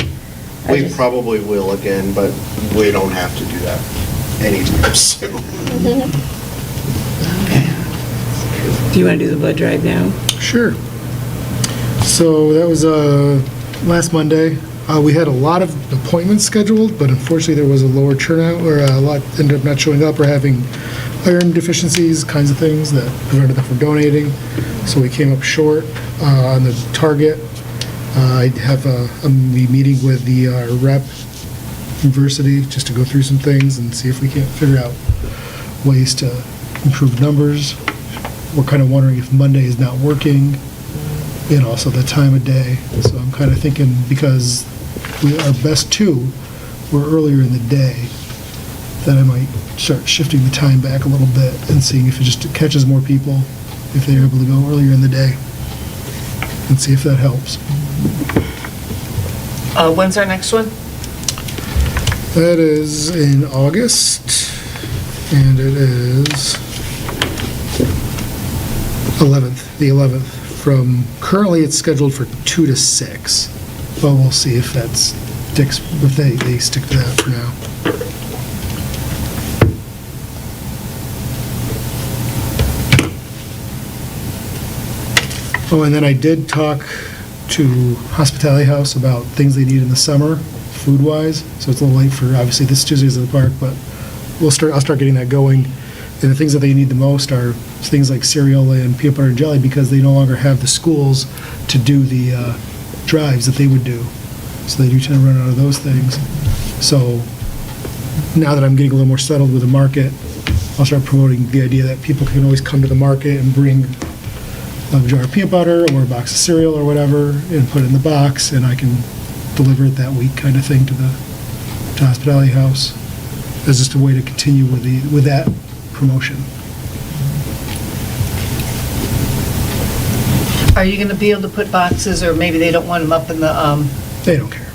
I We just- probably will again, but we don't have to do that anytime soon. Do you want to do the blood drive now? Sure. So that was last Monday. We had a lot of appointments scheduled, but unfortunately there was a lower turnout, or a lot ended up not showing up or having iron deficiencies, kinds of things that prevented them from donating. So we came up short on the target. I have a meeting with the rep university just to go through some things and see if we can't figure out ways to improve numbers. We're kind of wondering if Monday is not working, and also the time of day. So I'm kind of thinking, because our best two were earlier in the day, that I might start shifting the time back a little bit and seeing if it just catches more people, if they're able to go earlier in the day, and see if that helps. When's our next one? That is in August, and it is the 11th. From, currently it's scheduled for 2 to 6, but we'll see if they stick to that for now. Oh, and then I did talk to Hospitality House about things they need in the summer, food-wise, so it's a little late for, obviously, this Tuesday's at the park, but I'll start getting that going. And the things that they need the most are things like cereal and peanut butter and jelly, because they no longer have the schools to do the drives that they would do. So they do tend to run out of those things. So now that I'm getting a little more settled with the market, I'll start promoting the idea that people can always come to the market and bring a jar of peanut butter or a box of cereal or whatever and put it in the box, and I can deliver it that week, kind of thing, to Hospitality House, as just a way to continue with that promotion. Are you going to be able to put boxes, or maybe they don't want them up in the, They don't care.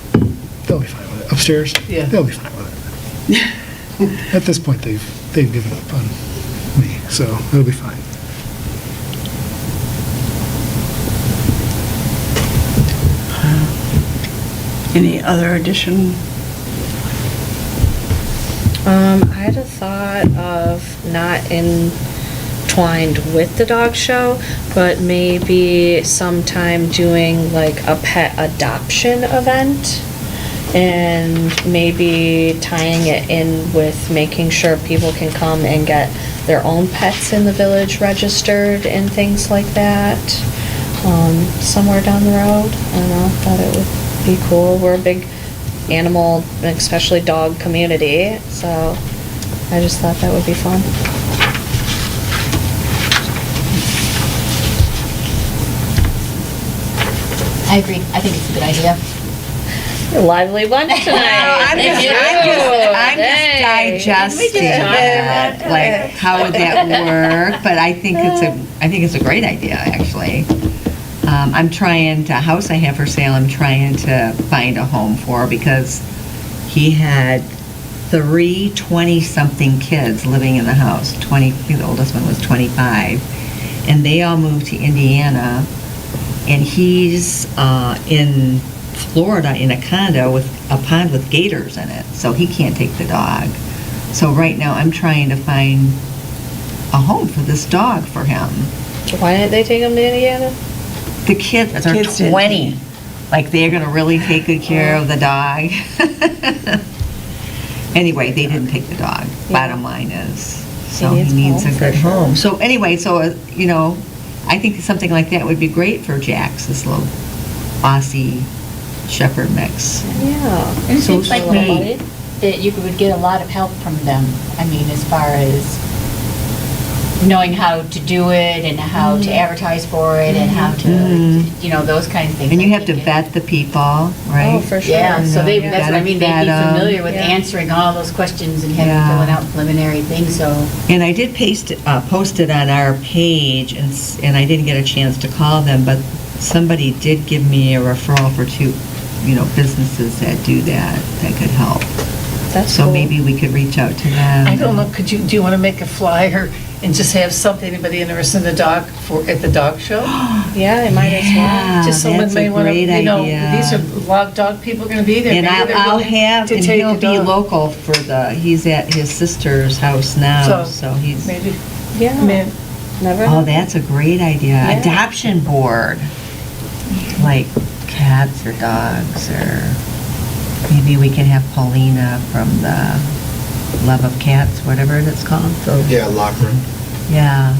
They'll be fine with it. Upstairs? Yeah. They'll be fine with it. At this point, they've given up on me, so it'll be fine. Any other addition? I had a thought of not entwined with the dog show, but maybe sometime doing like a pet adoption event, and maybe tying it in with making sure people can come and get their own pets in the village registered and things like that, somewhere down the road. I don't know, thought it would be cool. We're a big animal, especially dog community, so I just thought that would be fun. I agree. I think it's a good idea. A lively bunch tonight. I'm Thank you. just digesting that, like, how would that work? But I think it's a great idea, actually. I'm trying to, house I have for sale, I'm trying to find a home for, because he had 3 20-something kids living in the house. I think the oldest one was 25. And they all moved to Indiana. And he's in Florida in a condo with a pond with gators in it, so he can't take the dog. So right now, I'm trying to find a home for this dog for him. Why didn't they take him to Indiana? The kids are Kids didn't 20. Like, they're gonna really take good care of the dog. Anyway, they didn't take the dog. Bottom line is, so he needs a good home. So anyway, I think something like that would be great for Jax, this little Aussie Shepherd mix. Yeah. And it So seems like sweet. that you would get a lot of help from them. I mean, as far as knowing how to do it and how to advertise for it and how to, those kind of things. And you I have to think vet the people, right? Oh, for sure. Yeah, so You that's what I gotta mean, they'd vet be 'em. familiar with Yeah. answering all those questions and having Yeah. filling out preliminary things, so. And I did post it on our page, and I didn't get a chance to call them, but somebody did give me a referral for 2, businesses that do that could help. That's So cool. maybe we could reach out to them. I don't know, do you want to make a flyer and just have something, anybody interested in the dog, at the dog show? Yeah, I might as well. Yeah, Just someone that's may a want to, great idea. these are log dog people going to be there. And Maybe they're I'll willing have, to and take he'll a be dog. local he's at his sister's house now, so he's, Maybe, Yeah, man, never. oh, that's a great idea. Yeah. Adoption board, like cats or dogs, or maybe we can have Paulina from the Love of Cats, whatever it's called. Yeah, locker room. Yeah,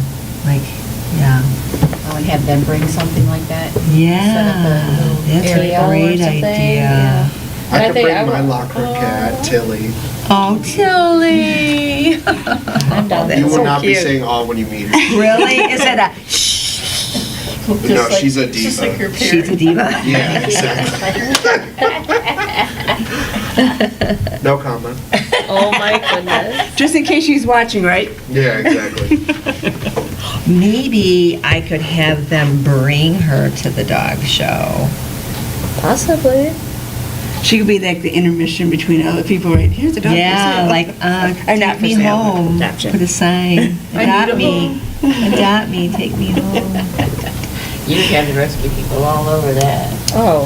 Oh, and have them bring something like that? Set up a yeah, little that's area a or great something, idea. yeah. I And I could think bring I my would- locker room cat, Tilly. Oh, Tilly. I'm down. That's You will so not be cute. saying "oh" when you meet her. Really? Is it a shh? No, she's a just like your diva. She's a parent. diva? Yeah, exactly. No comment. Oh my goodness. Just in case she's watching, right? Yeah, exactly. Maybe I could have them bring her to the dog show. Possibly. She could be like the intermission between other people, right? Here's a dog. Yeah, like, Or not take for me sale, but home, adoption. put a sign, adopt me, take me home. You'd have the rescue people all over that. Oh.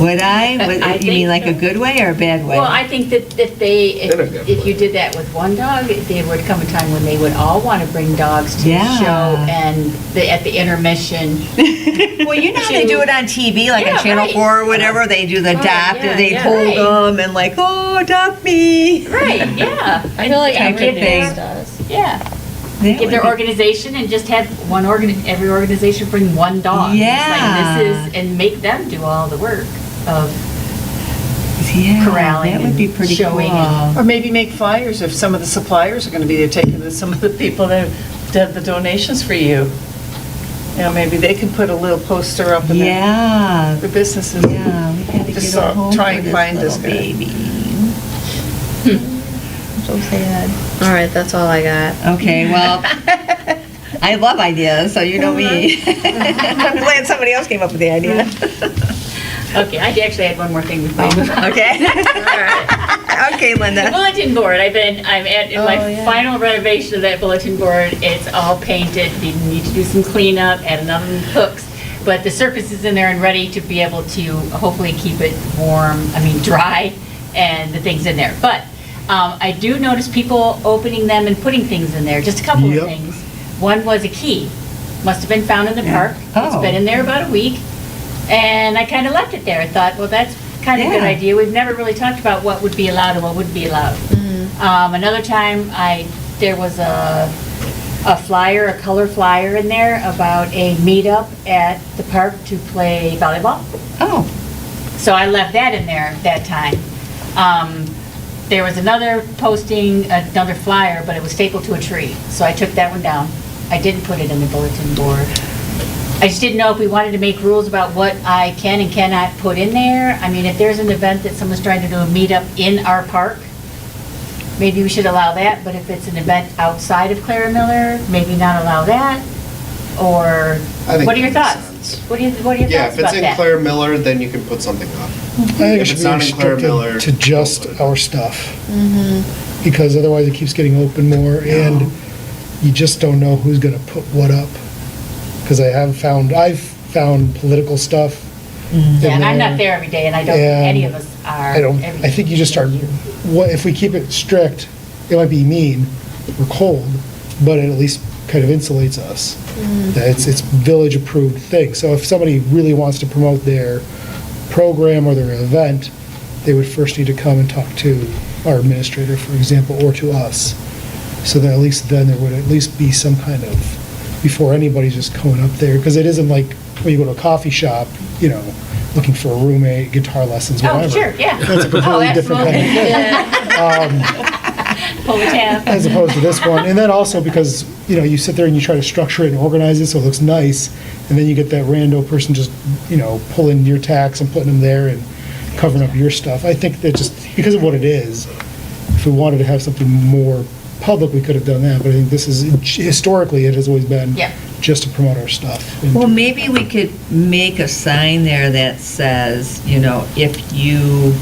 Would I? I You mean think like a good way or a bad way? Well, I think that they, In a good if you way. did that with one dog, there would come a time when they would all want to bring dogs to the Yeah. show, and at the intermission. Well, you know how they do it on TV, like Yeah, on Channel right. 4 or whatever, they do the Right, adopt, yeah, and they yeah, hold right. them and like, oh, adopt me. Right, yeah. I feel like And every give their- place does. Yeah, That give their would be- organization and just have every organization bring one dog. It's Yeah. like this is, and make them do all the work of, Yeah, corralling that would be and pretty cool. showing and- Or maybe make flyers if some of the suppliers are going to be there, taking some of the people that did the donations for you. You know, maybe they can put a little poster up in Yeah, the businesses. yeah, we had to Just get a home try for and this find this little guy. baby. So sad. All right, that's all I got. Okay, well, I love ideas, so you know me. I'm glad somebody else came up with the idea. okay, I actually had one more thing before you move on. Okay. Okay, The Linda. bulletin board, I'm at in my Oh, yeah. final renovation of that bulletin board. It's all painted, we need to do some cleanup, add another hooks. But the surface is in there and ready to be able to hopefully keep it dry, and the things in there. But I do notice people opening them and putting things in there, just a couple Yep. of things. One was a key, must have been found in the park. It's Oh. been in there about a week, and I kind of left it there. I thought, well, that's kind of a good Yeah. idea. We've never really talked about what would be allowed and what wouldn't be allowed. Another time, there was a flyer, a color flyer in there about a meetup at the park to play volleyball. Oh, So I left that in there that time. There was another posting, another flyer, but it was stapled to a tree. So I took that one down. I didn't put it in the bulletin board. I just didn't know if we wanted to make rules about what I can and cannot put in there. I mean, if there's an event that someone's trying to do a meetup in our park, maybe we should allow that, but if it's an event outside of Clara Miller, maybe not allow that. Or, I think what are your that thoughts? makes sense. What are your Yeah, thoughts if about it's in that? Claire Miller, then you can put something up. I think it If should it's be not in Claire Miller, restricted to just don't put it. our stuff. Because otherwise it keeps getting open more, and you just don't know who's gonna put what up. Because I've found political stuff. in Yeah, and I'm not there every day, and I don't think any of us are. every I think you just start, day. what, if we keep it strict, it might be mean or cold, but it at least kind of insulates us. That it's village-approved thing. So if somebody really wants to promote their program or their event, they would first need to come and talk to our administrator, for example, or to us. So that at least then there would at least be some kind of, before anybody's just going up there, because it isn't like when you go to a coffee shop, looking for a roommate, guitar lessons, whatever. Oh, sure, yeah. That's a completely different kind of thing. Pull the tab. As opposed to this one. And then also because, you sit there and you try to structure it and organize it so it looks nice, and then you get that rando person just, pulling your tax and putting them there and covering up your stuff. I think that just, because of what it is, if we wanted to have something more public, we could have done that, but I think this is, historically, it has always been Yeah. just to promote our stuff. And Well, maybe we could make a sign there that says, if you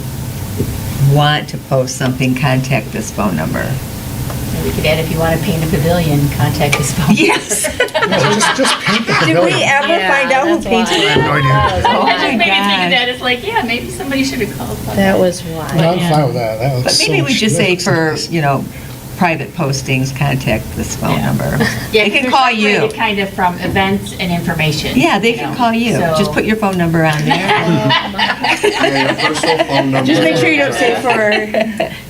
want to post something, contact this phone number. And we could add, if you want to paint a pavilion, contact this phone. Yes. Just paint the Did we pavilion. ever Yeah, find out who that's painted why. it? No idea. I Oh just my made me think gosh. of that. It's like, yeah, maybe somebody should have called. That was No, why. I'm fine with that. That But looks maybe so we much- just that say looks so for, nice. private postings, contact this phone number. Yeah, They 'cause can they're call you. separated kind of from events and information. Yeah, they can call you. So- Just put your phone number on there. Yeah, your personal phone number. Just make sure you don't say for,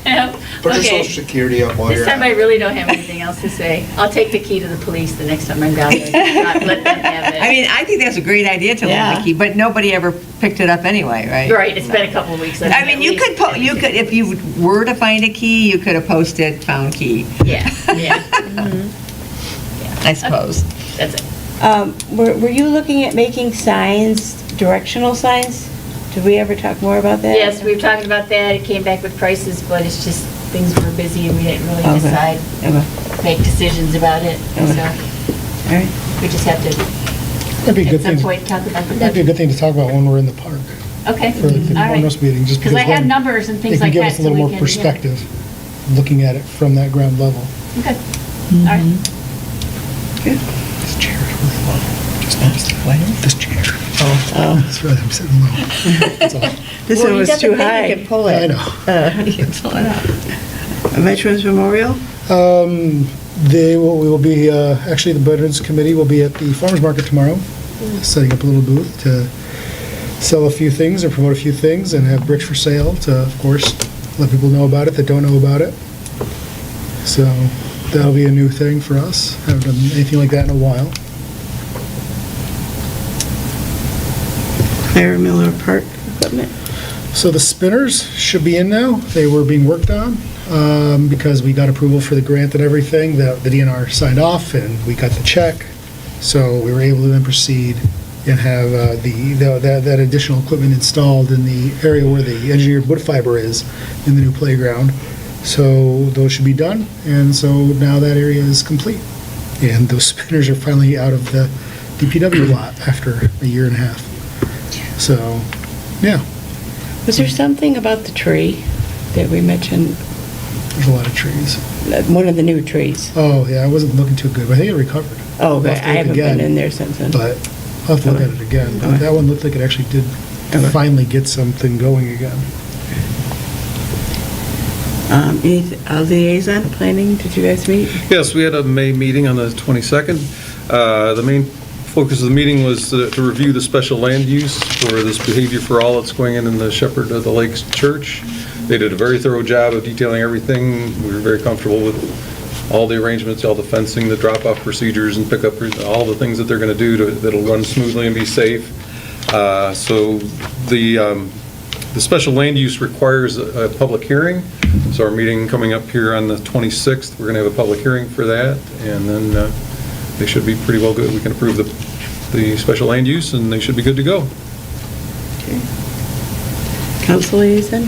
Yeah. Put your Okay. social security up while This you're time I at it. really don't have anything else to say. I'll take the key to the police the next time I'm down there. Not let them have it. I mean, I think that's a great idea to leave Yeah. the key, but nobody ever picked it up anyway, right? Right, it's been a couple of weeks. I mean, you could, if you were to find a key, you could have posted found key, Yeah, yeah, I suppose. that's it. were you looking at making signs, directional signs? Did we ever talk more about that? Yes, we were talking about that. It came back with prices, but it's just, things were busy and we didn't really Okay. decide, Okay. make decisions about it. Okay. So All right. we just have to, That'd be a at good some thing. point, talk about the Might be a budget. good thing to talk about when we're in the park Okay, for the all right. bonus meeting, just Because because I have then numbers and they things can like give that. us a so little we more can- perspective, looking at it from that ground level. yeah. Okay, all right. This chair is really low. Just noticed that. This chair. Oh. That's right, I'm sitting low. That's all. This one was too high. Pull I know. Veterans Memorial? We will be, actually, the Veterans Committee will be at the Farmers Market tomorrow, setting up a little booth to sell a few things or promote a few things and have bricks for sale to, of course, let people know about it that don't know about it. So that'll be a new thing for us. Haven't done anything like that in a while. Clara Miller Park equipment? So the spinners should be in now. They were being worked on because we got approval for the grant and everything. The DNR signed off and we got the check. So we were able to then proceed and have that additional equipment installed in the area where the engineered wood fiber is in the new playground. So those should be done. And so now that area is complete. And those spinners are finally out of the DPW lot after a year and a half. So, yeah. Was there something about the tree that we mentioned, There's a lot of trees. one of the new trees? Oh, yeah, I wasn't looking too good, but I think it recovered. Oh, I'll okay, have to I look haven't again, been in there since then. But I'll have to look at it again. But Okay. that one looked like it actually did Okay. finally get something going again. Liaison planning, did you guys meet? Yes, we had a May meeting on the 22nd. The main focus of the meeting was to review the special land use for this behavior for all that's going in the Shepherd of the Lakes Church. They did a very thorough job of detailing everything. We were very comfortable with all the arrangements, all the fencing, the drop-off procedures and pickup, all the things that they're going to do that'll run smoothly and be safe. So the special land use requires a public hearing. So our meeting coming up here on the 26th, we're going to have a public hearing for that, and then they should be pretty well good. We can approve the special land use, and they should be good to go. Council liaison?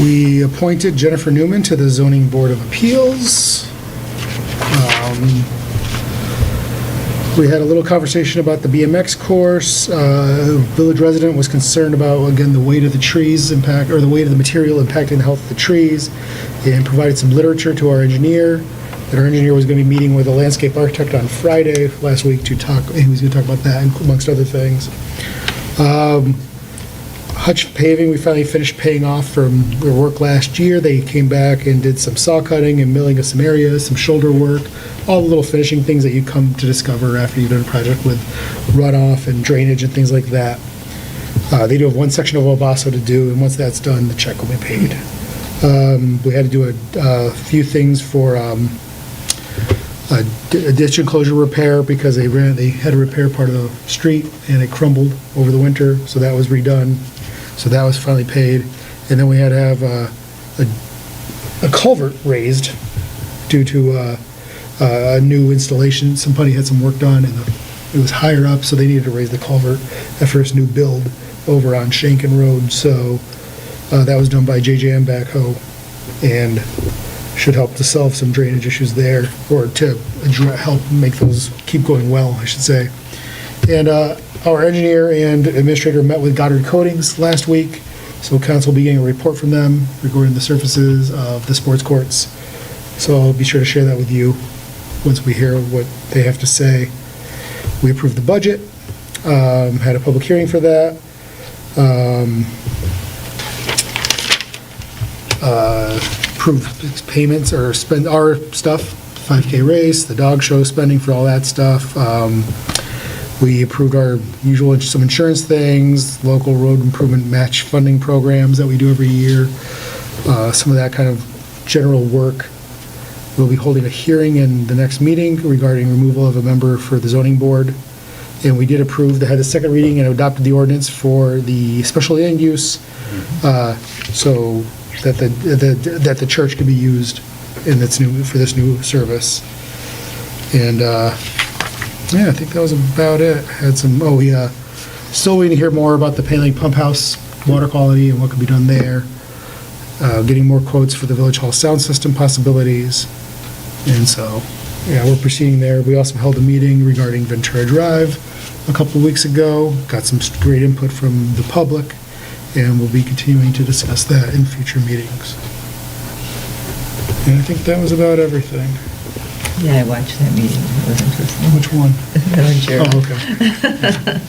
We appointed Jennifer Newman to the Zoning Board of Appeals. We had a little conversation about the BMX course. Village resident was concerned about, again, the weight of the trees impact, or the weight of the material impacting the health of the trees, and provided some literature to our engineer. That our engineer was going to be meeting with a landscape architect on Friday last week to talk, he was going to talk about that amongst other things. Hutch Paving, we finally finished paying off from their work last year. They came back and did some saw cutting and milling of some areas, some shoulder work, all the little finishing things that you come to discover after you've done a project with runoff and drainage and things like that. They do have one section of Wabasso to do, and once that's done, the check will be paid. We had to do a few things for a ditch enclosure repair because they had to repair part of the street and it crumbled over the winter, so that was redone. So that was finally paid. And then we had to have a culvert raised due to a new installation. Somebody had some work done and it was higher up, so they needed to raise the culvert after this new build over on Shankin Road. So that was done by JJM Backhoe. And should help to solve some drainage issues there, or to help make those keep going well, I should say. And our engineer and administrator met with Goddard Coatings last week, so council will be getting a report from them regarding the surfaces of the sports courts. So I'll be sure to share that with you once we hear what they have to say. We approved the budget, had a public hearing for that. Approved payments or spend our stuff, 5K race, the dog show spending for all that stuff. We approved our usual, some insurance things, local road improvement match funding programs that we do every year, some of that kind of general work. We'll be holding a hearing in the next meeting regarding removal of a member for the zoning board. And we did approve, they had a second reading and adopted the ordinance for the special land use, so that the church can be used in for this new service. And, yeah, I think that was about it. Had some, still waiting to hear more about the Paling Pump House water quality and what could be done there. Getting more quotes for the Village Hall sound system possibilities. And so, yeah, we're proceeding there. We also held a meeting regarding Ventura Drive a couple of weeks ago. Got some great input from the public, and we'll be continuing to discuss that in future meetings. And I think that was about everything. Yeah, I watched that meeting. It was interesting. Which one? Ventura. Oh, okay.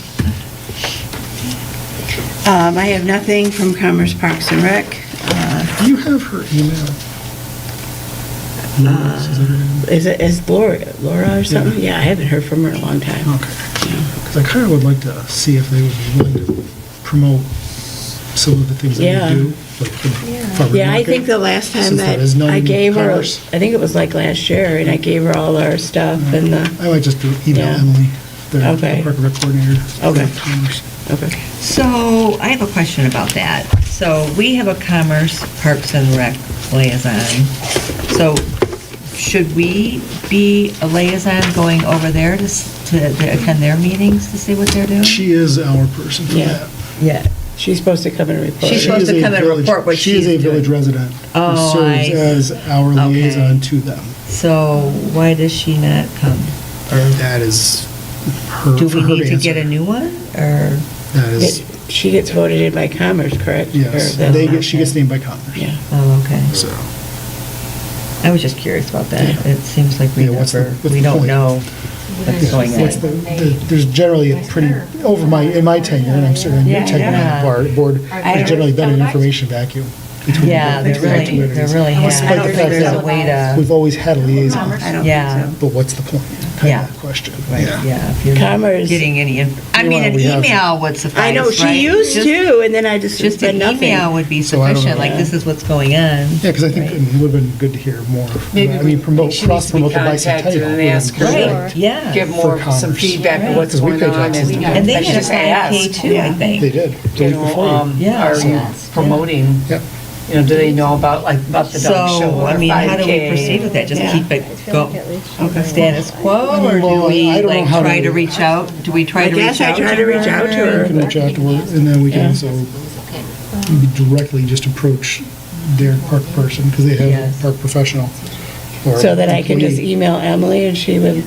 I have nothing from Commerce Parks and Rec. Do you have her email? Is that her name? Is Laura or something? Yeah, I haven't heard from her in a long time. Okay. Because I kind of would like to see if they would be willing to promote some of the things that Yeah. we do. Like the farmer's Yeah, I market, think the last time since that is I gave her, non-commerce. I think it was like last year, and I gave her all our stuff and the, I might just email Yeah. Emily, the Okay. park and rec coordinator. for Okay. Commerce. okay. So I have a question about that. So we have a Commerce Parks and Rec liaison. So should we be a liaison going over there to attend their meetings to see what they're doing? She is our person for Yeah. that. Yeah. She's supposed to come and report. She's She supposed is to a come and village- report what She is she's a village doing. resident Oh, who serves I as our Okay. liaison to them. So why does she not come? Or That is her, do for we her need to get a answer. new one? Or, That is, She gets voted in by Commerce, correct? yes, Or the- she gets named by Commerce. Yeah. oh, okay. So, I was just curious about that. It seems like we Yeah, what's the we don't point? know what's going what's on. there's generally a pretty, in my tenure, and I'm certain in your Yeah, tenure on yeah. the board, there's generally been an information vacuum between the Yeah, there different really communities. has. Despite I the don't fact think there's a that way to, we've always had a liaison, I don't Yeah. think so. but what's the point? Kind Yeah. of question. right, yeah. If you're Commerce- getting any, I mean, Well, an we have- email would suffice, I know, she right? used Just- to, and then I just, Just but an nothing. email would be So I don't sufficient, know. like, this is what's going on. Yeah, because I think, Right. it would have been good to hear more. Maybe I mean, promote, she needs to be cross-promote the contacted bicentennial. and ask her, Right, yeah. give more, For some Commerce. feedback Right. of what's Because we going pay on. taxes to And they I had a should say 5K ask, too, I think. They did, the you week know, before you. Yeah. are you promoting, Yep. you know, do they know about the dog show So, or I mean, how do we 5K? proceed with that? Just Yeah. keep it status quo, or do Well, we, I don't know like, how try to- to reach out? Do we try I to reach out? guess I try to reach out to her. We can reach out to her, and then we can Yeah. also directly just approach their park person, because they have Yes. a park professional. or So that I can just employee. email Emily and she would,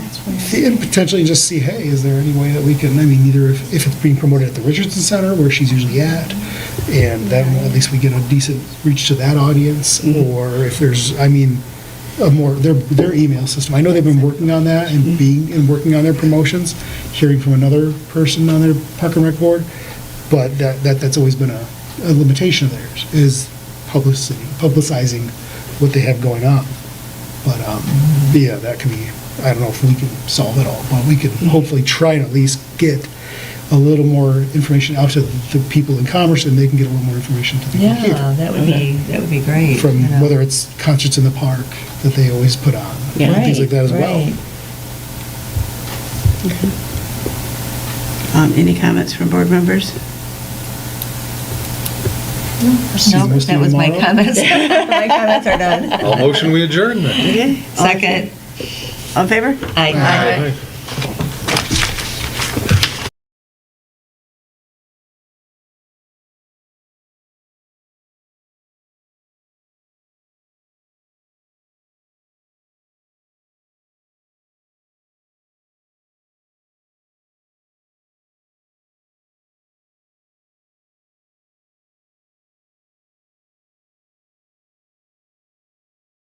And potentially just see, hey, is there any way that we can, I mean, either if it's being promoted at the Richardson Center, where she's usually at, and then at least we get a decent reach to that audience, or if there's, I mean, a more, their email system. I know they've been working on that and working on their promotions, hearing from another person on their Park and Rec board, but that's always been a limitation of theirs, is publicizing what they have going on. But, yeah, that can be, I don't know if we can solve it all, but we can hopefully try and at least get a little more information out to the people in Commerce, and they can get a little more information to the people here. Yeah, that would be great. you From know. whether it's concerts in the park that they always put on, Yeah. and things like that as well. Right. any comments from board members? See No, most of that you was my tomorrow. comments. My comments are done. I'll motion we adjourn then. Okay. Second. All in favor? Aye. Aye.